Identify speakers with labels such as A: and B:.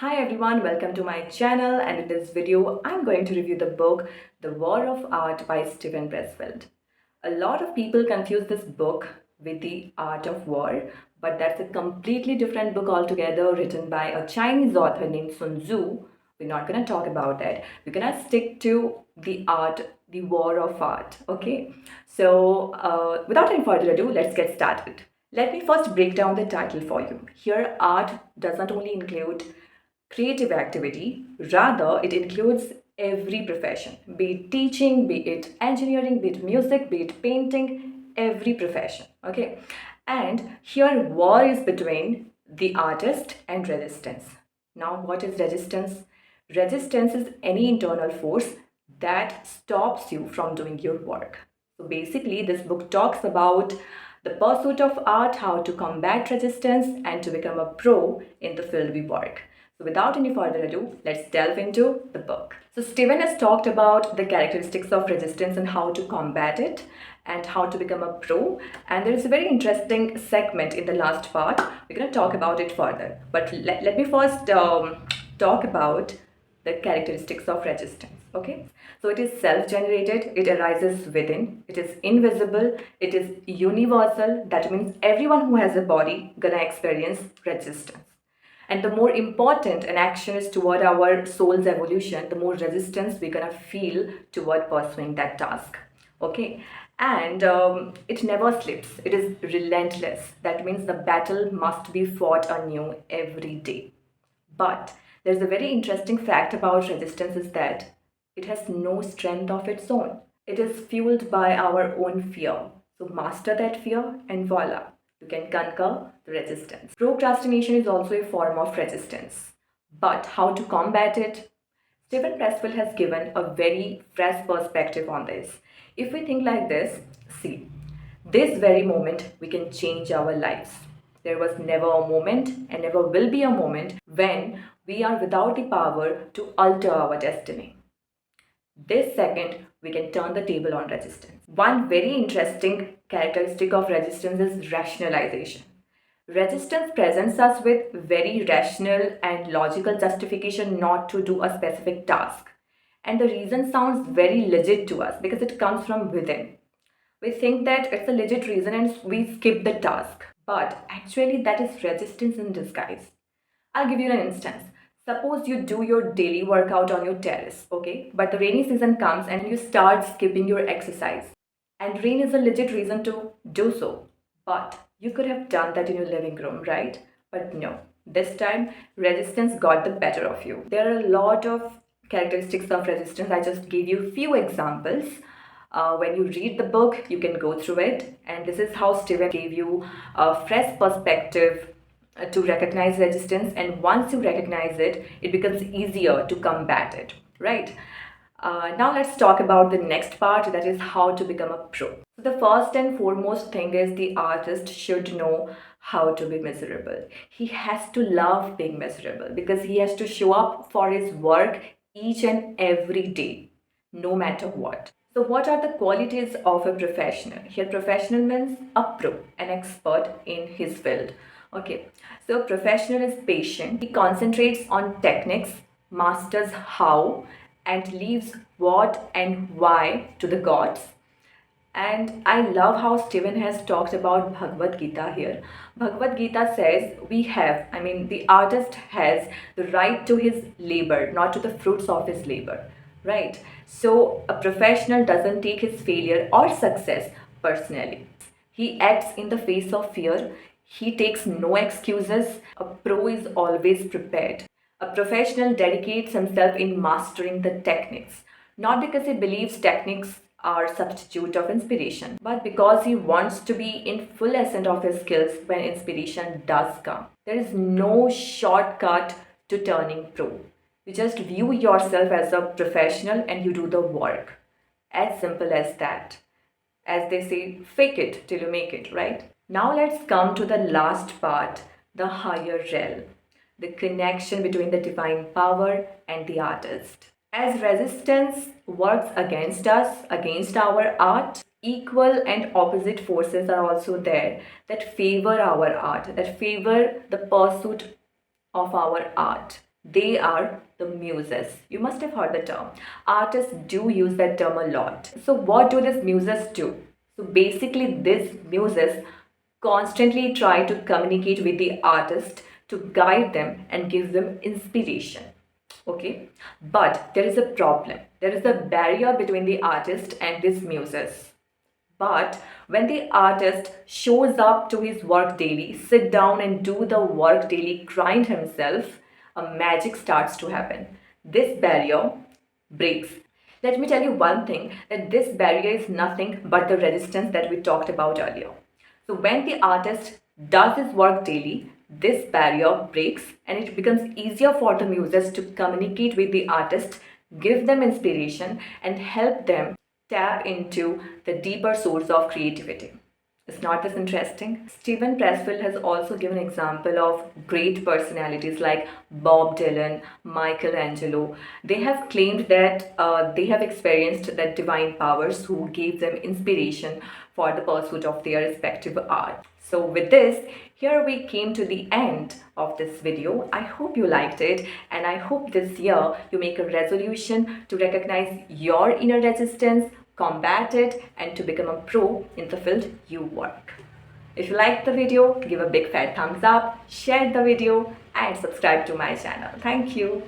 A: Hi everyone, welcome to my channel, and in this video I'm going to review the book The War of Art by Steven Presssfield. A lot of people confuse this book with The Art of War, but that's a completely different book altogether, written by a Chinese author named Sun Tzu. We're not going to talk about that. We're going to stick to The War of Art. Okay, so without any further ado, let's get started. Let me first break down the title for you. Here, art does not only include creative activity, rather it includes every profession, be it teaching, be it engineering, be it music, be it painting, every profession. Okay, and here war is between the artist and resistance. Now what is resistance? Resistance is any internal force that stops you from doing your work. So basically this book talks about the pursuit of art, how to combat resistance and to become a pro in the field we work. So without any further ado, let's delve into the book. So Steven has talked about the characteristics of resistance and how to combat it and how to become a pro. And there is a very interesting segment in the last part. We're going to talk about it further. But let me first talk about the characteristics of resistance. Okay, so it is self-generated, it arises within, it is invisible, it is universal. That means everyone who has a body gonna experience resistance. And the more important an action is toward our soul's evolution, the more resistance we're gonna feel toward pursuing that task. Okay, and it never slips, it is relentless. That means the battle must be fought anew every day. But there's a very interesting fact about resistance is that it has no strength of its own. It is fueled by our own fear. So master that fear and voila, you can conquer the resistance. Procrastination is also a form of resistance. But how to combat it? Steven Presssfield has given a very fresh perspective on this. If we think like this, see, this very moment we can change our lives. There was never a moment and never will be a moment when we are without the power to alter our destiny. This second, we can turn the table on resistance. One very interesting characteristic of resistance is rationalization. Resistance presents us with very rational and logical justification not to do a specific task. And the reason sounds very legit to us because it comes from within. We think that it's a legit reason and we skip the task. But actually, that is resistance in disguise. I'll give you an instance. Suppose you do your daily workout on your terrace, okay? But the rainy season comes and you start skipping your exercise. And rain is a legit reason to do so. But you could have done that in your living room, right? But no. This time, resistance got the better of you. There are a lot of characteristics of resistance. I just gave you a few examples. When you read the book, you can go through it. And this is how Steven gave you a fresh perspective to recognize resistance, and once you recognize it, it becomes easier to combat it, right? Now let's talk about the next part, that is how to become a pro. So the first and foremost thing is the artist should know how to be miserable. He has to love being miserable because he has to show up for his work each and every day, no matter what. So what are the qualities of a professional? Here professional means a pro, an expert in his field. Okay, so professional is patient. He concentrates on techniques, masters how, and leaves what and why to the gods. And I love how Steven has talked about Bhagavad Gita here. Bhagavad Gita says the artist has the right to his labor, not to the fruits of his labor, right? So a professional doesn't take his failure or success personally. He acts in the face of fear. He takes no excuses. A pro is always prepared. A professional dedicates himself in mastering the techniques, not because he believes techniques are substitute of inspiration, but because he wants to be in full ascent of his skills when inspiration does come. There is no shortcut to turning pro. You just view yourself as a professional and you do the work. As simple as that. As they say, fake it till you make it, right? Now let's come to the last part, the higher realm, the connection between the divine power and the artist. As resistance works against us, against our art, equal and opposite forces are also there that favor our art, that favor the pursuit of our art. They are the muses. You must have heard the term. Artists do use that term a lot. So, what do these muses do? So, basically, these muses constantly try to communicate with the artist to guide them and give them inspiration. Okay, but there is a problem. There is a barrier between the artist and these muses. But when the artist shows up to his work daily, sit down and do the work daily, grind himself, a magic starts to happen. This barrier breaks. Let me tell you one thing, that this barrier is nothing but the resistance that we talked about earlier. So when the artist does his work daily, this barrier breaks and it becomes easier for the muses to communicate with the artist, give them inspiration, and help them tap into the deeper source of creativity. Is not this interesting? Steven Presssfield has also given example of great personalities like Bob Dylan, Michelangelo. They have claimed that they have experienced that divine powers who gave them inspiration for the pursuit of their respective art. So with this, here we came to the end of this video. I hope you liked it, and I hope this year you make a resolution to recognize your inner resistance, combat it, and to become a pro in the field you work. If you liked the video, give a big fat thumbs up, share the video, and subscribe to my channel. Thank you.